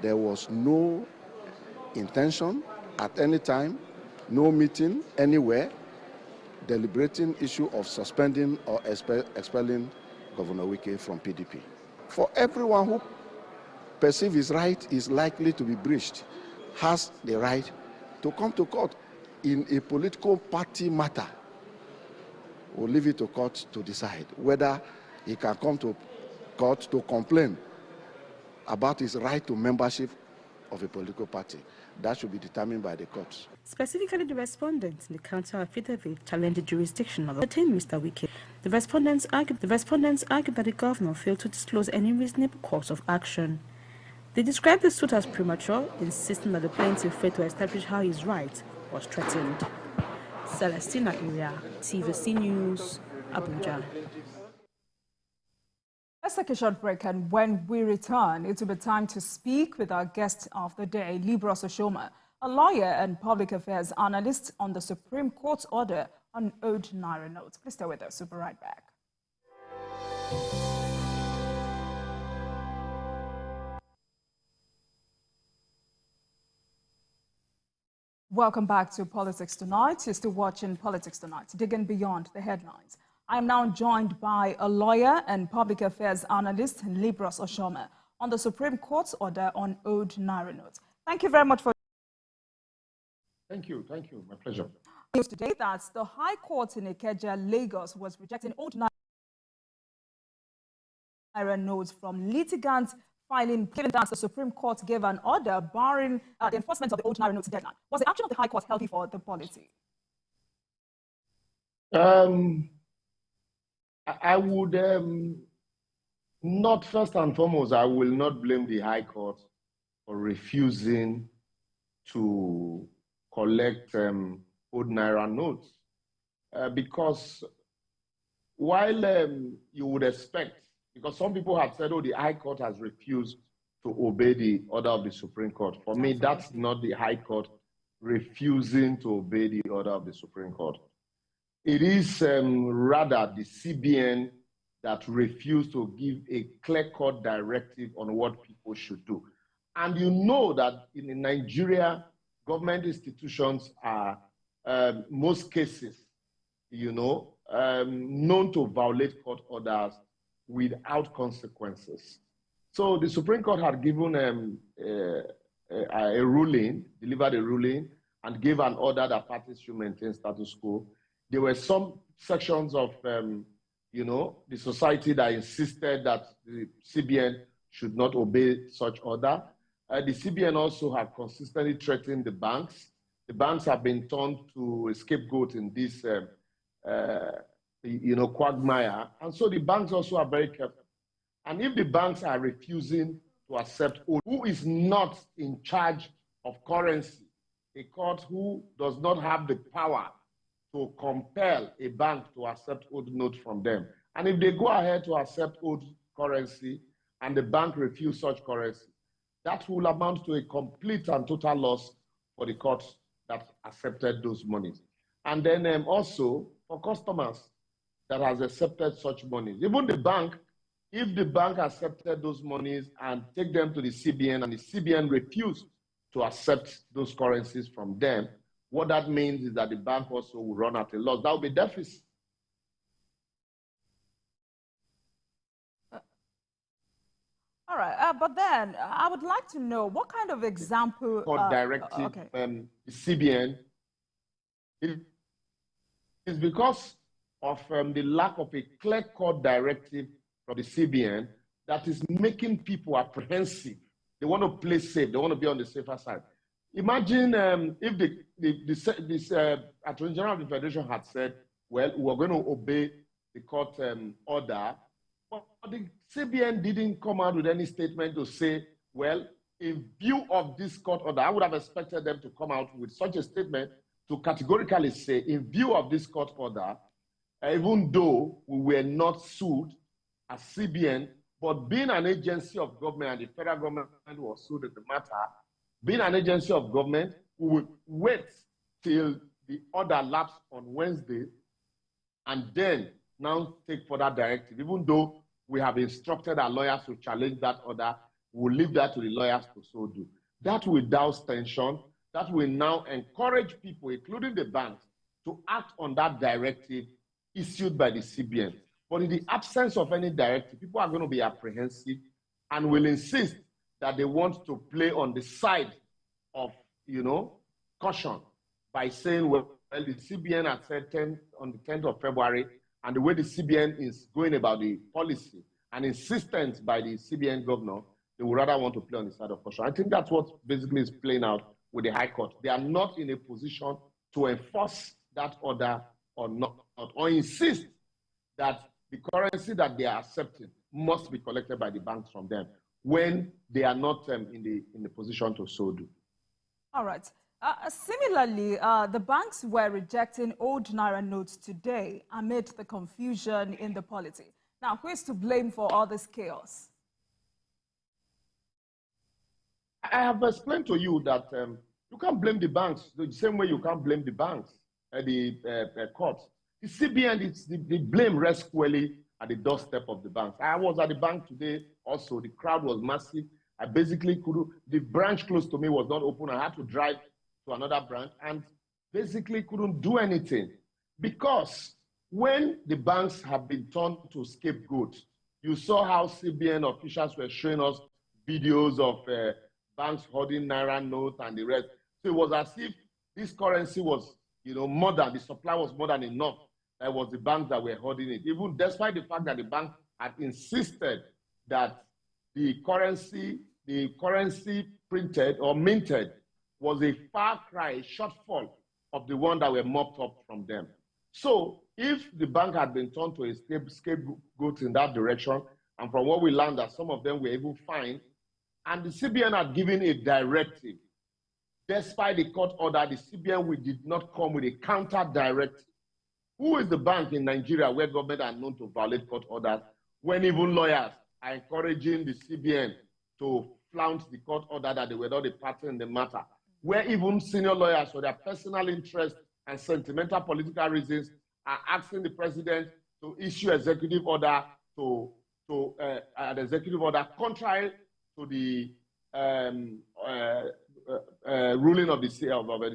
There was no intention at any time, no meeting anywhere, deliberating issue of suspending or expelling Governor Wike from PDP. For everyone who perceives his right is likely to be breached, has the right to come to court in a political party matter. We'll leave it to court to decide whether he can come to court to complain about his right to membership of a political party. That should be determined by the courts. Specifically, the respondents in the counter affidavit challenged the jurisdiction of Mr. Wike. The respondents argued that the governor failed to disclose any reasonable course of action. They described the suit as premature, insisting that the plaintiff failed to establish how his right was threatened. Celestina Area, TVC News, Abuja. Let's take a short break, and when we return, it will be time to speak with our guest of the day, Liborous Oshoma, a lawyer and public affairs analyst on the Supreme Court's order on old Naira notes. Please stay with us. We'll be right back. Welcome back to Politics Tonight. You're still watching Politics Tonight, digging beyond the headlines. I am now joined by a lawyer and public affairs analyst, Liborous Oshoma, on the Supreme Court's order on old Naira notes. Thank you very much for... Thank you, my pleasure. News today that the High Court in Ikeja, Lagos, was rejecting old Naira notes from litigants filing, given that the Supreme Court gave an order barring the enforcement of the old Naira notes deadline. Was the action of the High Court healthy for the policy? I would not, first and foremost, I will not blame the High Court for refusing to collect old Naira notes. Because while you would expect, because some people have said, oh, the High Court has refused to obey the order of the Supreme Court. For me, that's not the High Court refusing to obey the order of the Supreme Court. It is rather the CBN that refused to give a clear-cut directive on what people should do. And you know that in Nigeria, government institutions are, most cases, known to violate court orders without consequences. So the Supreme Court had given a ruling, delivered a ruling, and gave an order that parties should maintain status quo. There were some sections of, the society that insisted that the CBN should not obey such order. The CBN also have consistently threatened the banks. The banks have been turned to a scapegoat in this, quagmire. And so the banks also are very careful. And if the banks are refusing to accept old, who is not in charge of currency, a court who does not have the power to compel a bank to accept old notes from them. And if they go ahead to accept old currency and the bank refuse such currency, that will amount to a complete and total loss for the courts that accepted those monies. And then also for customers that has accepted such monies. Even the bank, if the bank accepted those monies and take them to the CBN and the CBN refused to accept those currencies from them, what that means is that the bank also will run at a loss. That will be deficit. All right, but then I would like to know what kind of example... directive, the CBN, it is because of the lack of a clear-cut directive from the CBN that is making people apprehensive. They want to play safe. They want to be on the safer side. Imagine if this Attorney General of the Federation had said, well, we're going to obey the court order, but the CBN didn't come out with any statement to say, well, in view of this court order, I would have expected them to come out with such a statement to categorically say, in view of this court order, even though we were not sued as CBN, but being an agency of government and the federal government was sued in the matter, being an agency of government, we would wait till the order lapsed on Wednesday and then now take further directive. Even though we have instructed our lawyers to challenge that order, we'll leave that to the lawyers to so do. That will douse tension. That will now encourage people, including the banks, to act on that directive issued by the CBN. But in the absence of any directive, people are going to be apprehensive and will insist that they want to play on the side of, caution by saying, well, the CBN had said on the 10th of February, and the way the CBN is going about the policy and insistence by the CBN governor, they would rather want to play on the side of caution. I think that's what basically is playing out with the High Court. They are not in a position to enforce that order or not, or insist that the currency that they are accepting must be collected by the banks from them when they are not in the position to so do. All right. Similarly, the banks were rejecting old Naira notes today amid the confusion in the polity. Now, who is to blame for all this chaos? I have explained to you that you can't blame the banks the same way you can't blame the banks, the courts. The CBN, the blame rests squarely at the doorstep of the banks. I was at the bank today also. The crowd was massive. I basically the branch close to me was not open. I had to drive to another branch and basically couldn't do anything. Because when the banks have been turned to scapegoats, you saw how CBN officials were showing us videos of banks holding Naira notes and the rest. So it was as if this currency was, more than, the supply was more than enough. That was the banks that were holding it. Even despite the fact that the bank had insisted that the currency printed or minted was a far cry, a shortfall of the one that were mopped up from them. So if the bank had been turned to a scapegoat in that direction, and from what we learned that some of them were even fined, and the CBN had given a directive, despite the court order, the CBN did not come with a counter directive. Who is the bank in Nigeria where government are known to violate court orders when even lawyers are encouraging the CBN to flout the court order that they were not a party in the matter? Where even senior lawyers, for their personal interest and sentimental political reasons, are asking the president to issue executive order an executive order contrary to the ruling of the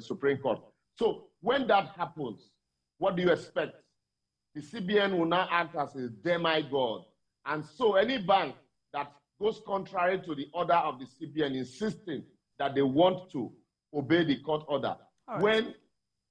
Supreme Court. So when that happens, what do you expect? The CBN will now act as a demigod. And so any bank that goes contrary to the order of the CBN, insisting that they want to obey the court order, when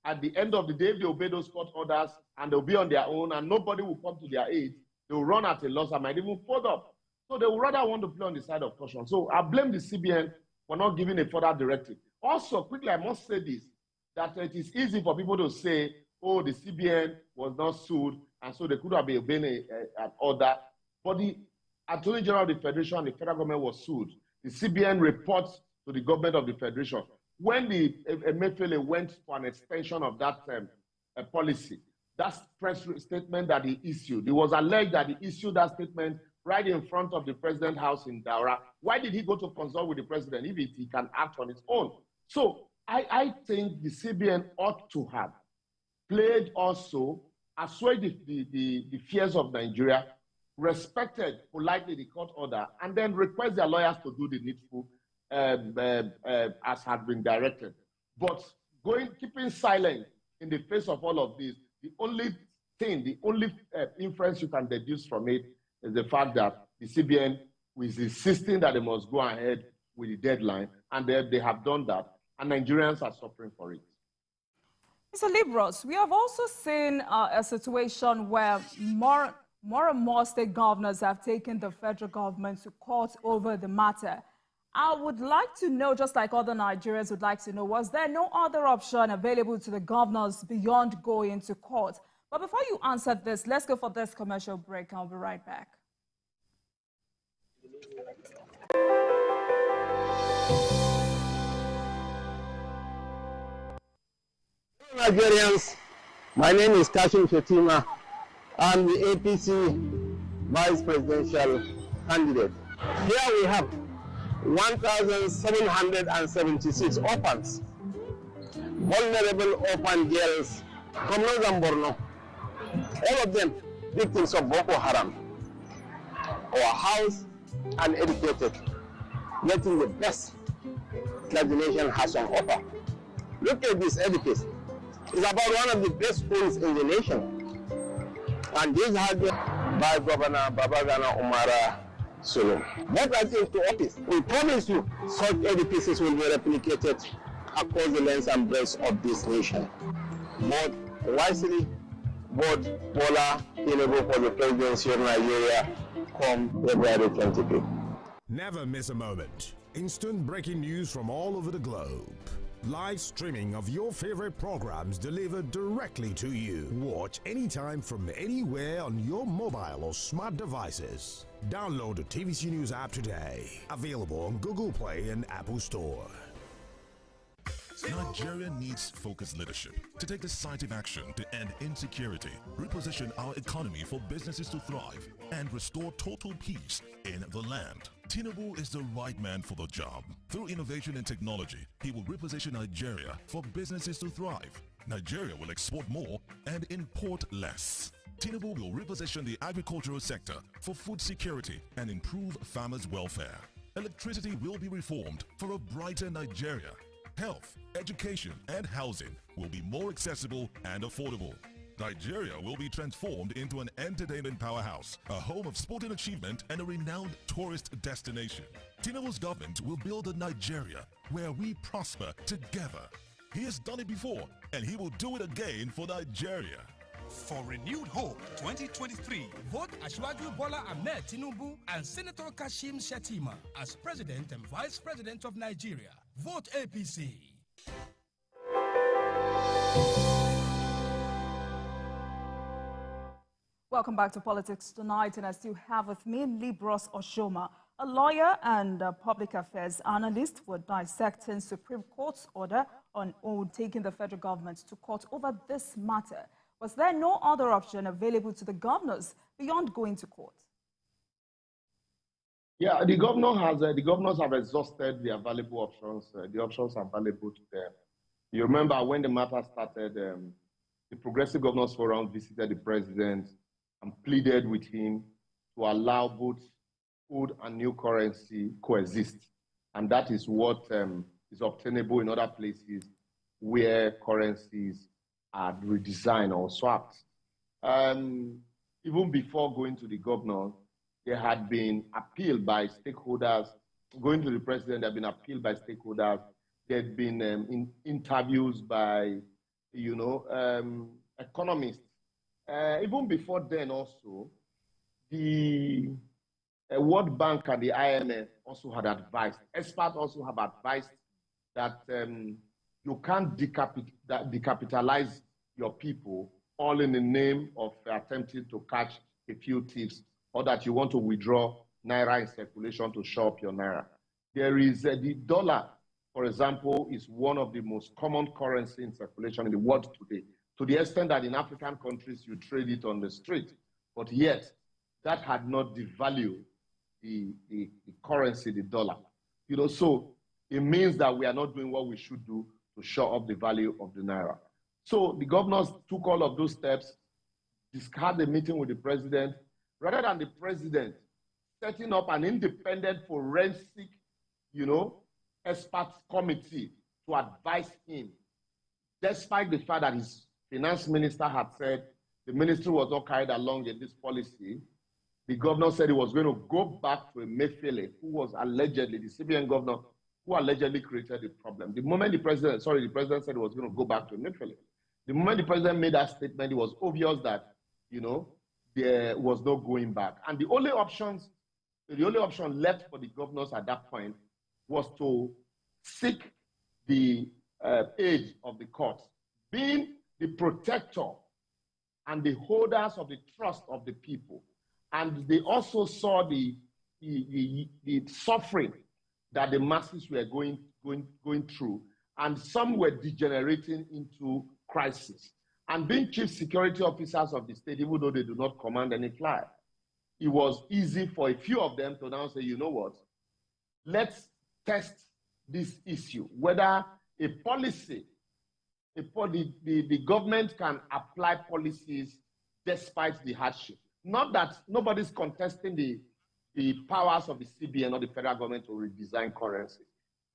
at the end of the day, if they obey those court orders and they'll be on their own and nobody will come to their aid, they will run at a loss and might even fold up. So they would rather want to play on the side of caution. So I blame the CBN for not giving a further directive. Also, quickly, I must say this, that it is easy for people to say, oh, the CBN was not sued, and so they could have been obeying an order. But the Attorney General of the Federation and the federal government was sued. The CBN reports to the government of the Federation. When the Emefiele went for an extension of that policy, that press statement that he issued, it was alleged that he issued that statement right in front of the president's house in Naira. Why did he go to consult with the president if he can act on his own? So I think the CBN ought to have played also, assuaged the fears of Nigeria, respected politely the court order, and then request their lawyers to do the needful as had been directed. But keeping silent in the face of all of this, the only inference you can deduce from it is the fact that the CBN is insisting that they must go ahead with the deadline, and they have done that, and Nigerians are suffering for it. Mr. Liborous, we have also seen a situation where more and more state governors have taken the federal government to court over the matter. I would like to know, just like other Nigerians would like to know, was there no other option available to the governors beyond going to court? But before you answer this, let's go for this commercial break. I'll be right back. Hello, Nigerians, my name is Kashim Shetima. I'm the APC vice presidential candidate. Here we have 1,776 orphans, vulnerable orphan girls from Northern Borno, all of them victims of Boko Haram, who are housed and educated. getting the best that the nation has on offer. Look at this edifice. It's about one of the best schools in the nation. And this has been by Governor Babagana Umara Sulu. What I think to office, we promise you such edifices will be replicated across the length and breadth of this nation. Vote wisely, vote Bola Tinubu for the presidency of Nigeria come February 25th. Never miss a moment. Instant breaking news from all over the globe. Live streaming of your favorite programs delivered directly to you. Watch anytime from anywhere on your mobile or smart devices. Download the TVC News app today. Available on Google Play and Apple Store. Nigeria needs focused leadership to take decisive action to end insecurity, reposition our economy for businesses to thrive, and restore total peace in the land. Tinubu is the right man for the job. Through innovation and technology, he will reposition Nigeria for businesses to thrive. Nigeria will export more and import less. Tinubu will reposition the agricultural sector for food security and improve farmers' welfare. Electricity will be reformed for a brighter Nigeria. Health, education, and housing will be more accessible and affordable. Nigeria will be transformed into an entertainment powerhouse, a home of sporting achievement, and a renowned tourist destination. Tinubu's government will build a Nigeria where we prosper together. He has done it before, and he will do it again for Nigeria. For renewed hope 2023, vote Asiwaju Bola Ahmed Tinubu and Senator Kashim Shettima as President and Vice President of Nigeria. Vote APC. Welcome back to Politics Tonight, and I still have with me Liborous Oshoma, a lawyer and a public affairs analyst. We're dissecting Supreme Court's order on taking the federal government to court over this matter. Was there no other option available to the governors beyond going to court? Yeah, the governors have exhausted the available options. The options available to them. You remember when the matter started, the Progressive Governors Forum visited the president and pleaded with him to allow both old and new currency coexist. And that is what is obtainable in other places where currencies are redesigned or swapped. Even before going to the governor, there had been appeal by stakeholders. Going to the president, there had been appeal by stakeholders. There had been interviews by, economists. Even before then also, the World Bank and the IMF also had advised, experts also have advised that you can't decapitalize your people all in the name of attempting to catch a few thieves, or that you want to withdraw Naira in circulation to shore up your Naira. There is the dollar, for example, is one of the most common currency in circulation in the world today, to the extent that in African countries you trade it on the street, but yet that had not devalued the currency, the dollar. So it means that we are not doing what we should do to shore up the value of the Naira. So the governors took all of those steps, had a meeting with the president, rather than the president setting up an independent forensic, experts committee to advise him, despite the fact that his finance minister had said the ministry was not carried along in this policy. The governor said he was going to go back to Emefiele, who was allegedly the CBN governor, who allegedly created the problem. The moment the president said he was going to go back to Emefiele. The moment the president made that statement, it was obvious that, there was no going back. And the only option left for the governors at that point was to seek the aid of the courts, being the protector and the holders of the trust of the people. And they also saw the suffering that the masses were going through, and some were degenerating into crisis. And being chief security officers of the state, even though they do not command any flag, it was easy for a few of them to now say, you know what, let's test this issue, whether a policy, the government can apply policies despite the hardship. Not that nobody's contesting the powers of the CBN or the federal government to redesign currency.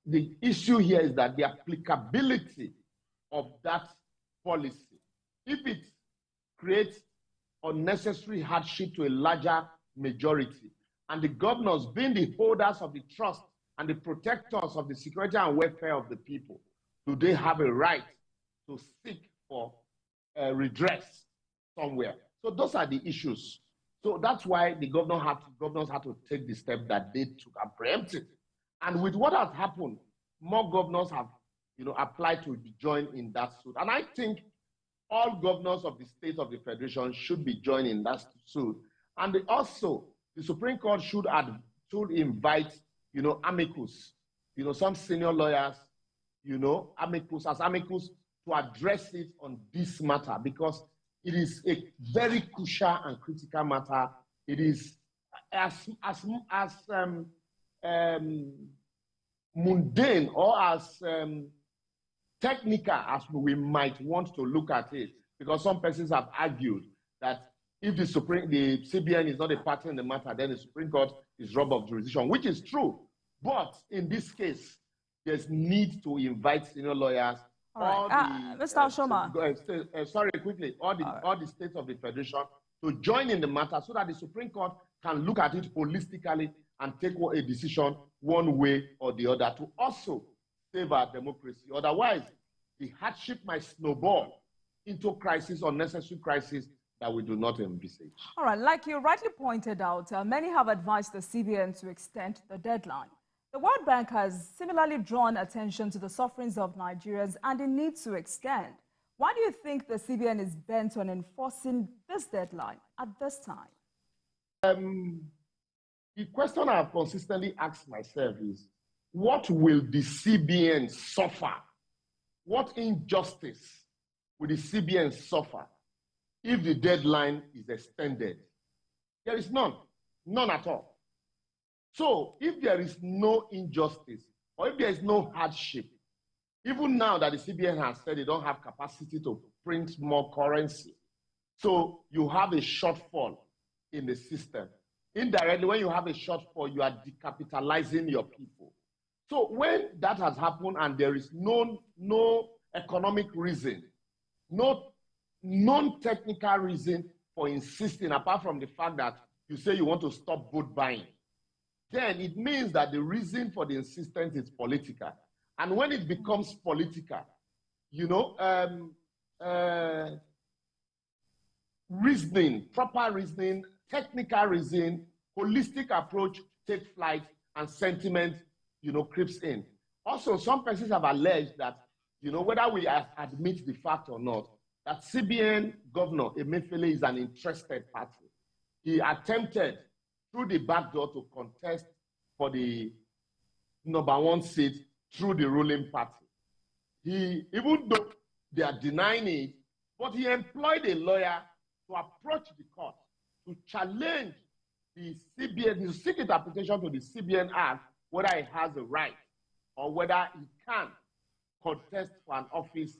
The issue here is that the applicability of that policy, if it creates unnecessary hardship to a larger majority, and the governors being the holders of the trust and the protectors of the security and welfare of the people, do they have a right to seek for redress somewhere? So those are the issues. So that's why the governors had to take the step that they took and preempt it. And with what has happened, more governors have, applied to join in that suit. And I think all governors of the state of the federation should be joining that suit. And also, the Supreme Court should invite, amicus, some senior lawyers, amicus to address it on this matter, because it is a very crucial and critical matter. It is as mundane or as technical as we might want to look at it, because some persons have argued that if the CBN is not a party in the matter, then the Supreme Court is robbed of jurisdiction, which is true. But in this case, there's need to invite senior lawyers. All right. Mr. Oshoma. Sorry, quickly. All the states of the federation to join in the matter so that the Supreme Court can look at it holistically and take a decision one way or the other to also save our democracy. Otherwise, the hardship might snowball into crisis, unnecessary crisis that we do not envisage. All right. Like you rightly pointed out, many have advised the CBN to extend the deadline. The World Bank has similarly drawn attention to the sufferings of Nigerians and the need to extend. Why do you think the CBN is bent on enforcing this deadline at this time? The question I've consistently asked myself is, what will the CBN suffer? What injustice will the CBN suffer if the deadline is extended? There is none at all. So if there is no injustice or if there is no hardship, even now that the CBN has said they don't have capacity to print more currency, so you have a shortfall in the system. Indirectly, when you have a shortfall, you are decapitalizing your people. So when that has happened and there is no economic reason, no non-technical reason for insisting, apart from the fact that you say you want to stop vote buying, then it means that the reason for the insistence is political. And when it becomes political, reasoning, proper reasoning, technical reason, holistic approach take flight, and sentiment, creeps in. Also, some persons have alleged that, whether we admit the fact or not, that CBN Governor Emefiele is an interested party. He attempted through the back door to contest for the #1 seat through the ruling party. Even though they are denying it, but he employed a lawyer to approach the court to challenge the CBN, to seek interpretation to the CBN Act, whether he has a right or whether he can contest for an office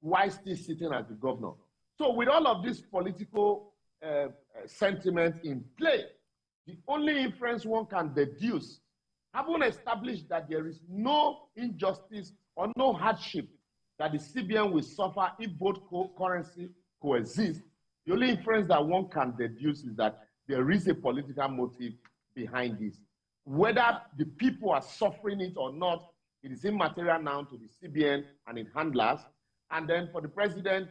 while still sitting as the governor. So with all of this political sentiment in play, the only inference one can deduce, having established that there is no injustice or no hardship that the CBN will suffer if both currency coexist, the only inference that one can deduce is that there is a political motive behind this. Whether the people are suffering it or not, it is immaterial now to the CBN and its handlers. And then for the president,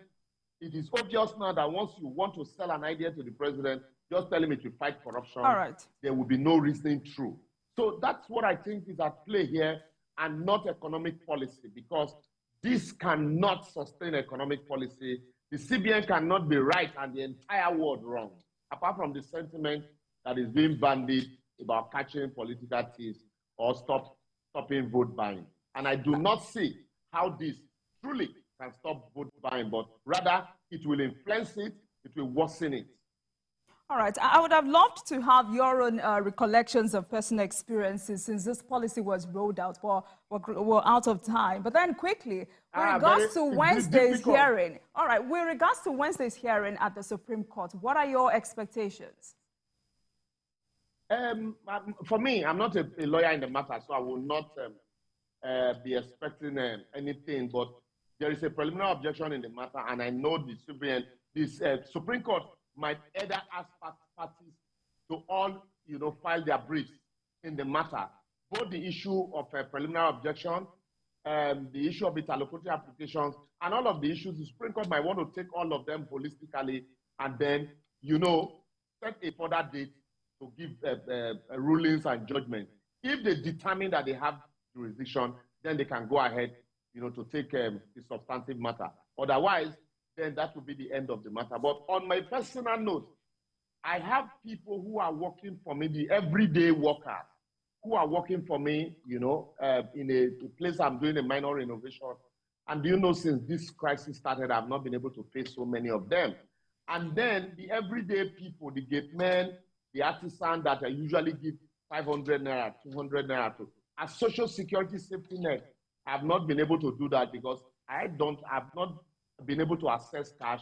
it is obvious now that once you want to sell an idea to the president, just tell him it will fight corruption. All right. There will be no reasoning through. So that's what I think is at play here, and not economic policy, because this cannot sustain economic policy. The CBN cannot be right and the entire world wrong, apart from the sentiment that is being bandied about catching political thieves or stopping vote buying. And I do not see how this truly can stop vote buying, but rather it will influence it, it will worsen it. All right. I would have loved to have your own recollections of personal experiences since this policy was rolled out, but we're out of time. But then quickly, with regards to Wednesday's hearing, all right, with regards to Wednesday's hearing at the Supreme Court, what are your expectations? For me, I'm not a lawyer in the matter, so I will not be expecting anything. But there is a preliminary objection in the matter, and I know the Supreme Court might either ask parties to all, file their briefs in the matter. Both the issue of a preliminary objection, the issue of interlocutory applications, and all of the issues, the Supreme Court might want to take all of them holistically and then, set a further date to give rulings and judgment. If they determine that they have jurisdiction, then they can go ahead, to take the substantive matter. Otherwise, then that will be the end of the matter. But on my personal note, I have people who are working for me, the everyday workers, who are working for me, in a place I'm doing a minor renovation. And since this crisis started, I've not been able to pay so many of them. And then the everyday people, the gate men, the artisan that I usually give 500 Naira, 200 Naira to, as social security safety net, I have not been able to do that because I've not been able to access cash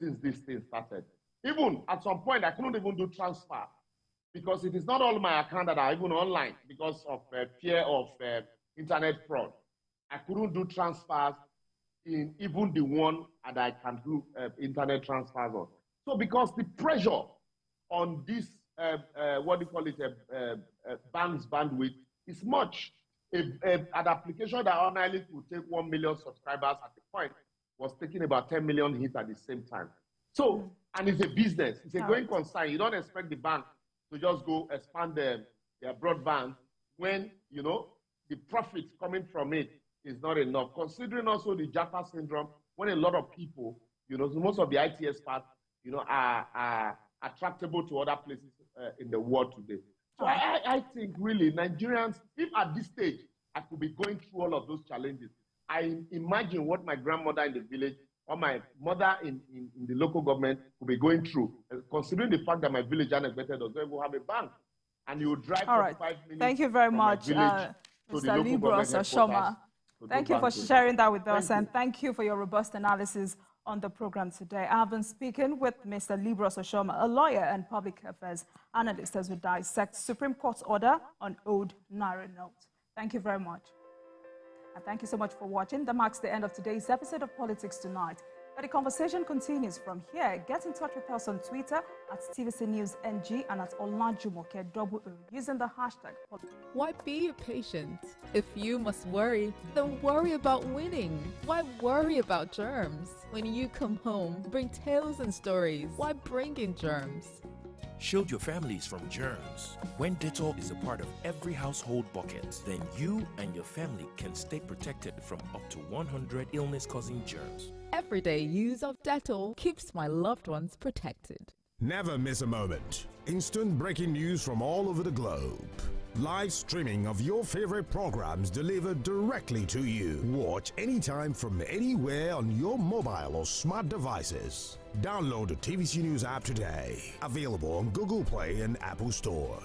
since this thing started. Even at some point, I couldn't even do transfer because it is not all my account that are even online because of fear of internet fraud. I couldn't do transfers in even the one that I can do internet transfers on. So because the pressure on this, bank's bandwidth is much. An application that ordinarily would take 1 million subscribers at the point was taking about 10 million hits at the same time. So, and it's a business, it's a going concern. You don't expect the bank to just go expand their broadband when, the profit coming from it is not enough. Considering also the Jaffa syndrome, when a lot of people, most of the IT experts, are attractable to other places in the world today. So I think really Nigerians, if at this stage I could be going through all of those challenges, I imagine what my grandmother in the village or my mother in the local government will be going through, considering the fact that my village unexpected does not even have a bank. And you drive 45 minutes. Thank you very much, Mr. Liborous Oshoma. Thank you for sharing that with us, and thank you for your robust analysis on the program today. I've been speaking with Mr. Liborous Oshoma, a lawyer and public affairs analyst, as we dissect Supreme Court's order on old Naira notes. Thank you very much. And thank you so much for watching. That marks the end of today's episode of Politics Tonight. But the conversation continues from here. Get in touch with us on Twitter at TVC News NG and at Olajumoke using the hashtag. Why be patient? If you must worry, then worry about winning. Why worry about germs? When you come home, bring tales and stories. Why bring in germs? Shield your families from germs. When Dettol is a part of every household bucket, then you and your family can stay protected from up to 100 illness-causing germs. Everyday use of Dettol keeps my loved ones protected. Never miss a moment. Instant breaking news from all over the globe. Live streaming of your favorite programs delivered directly to you. Watch anytime from anywhere on your mobile or smart devices. Download the TVC News app today. Available on Google Play and Apple Store.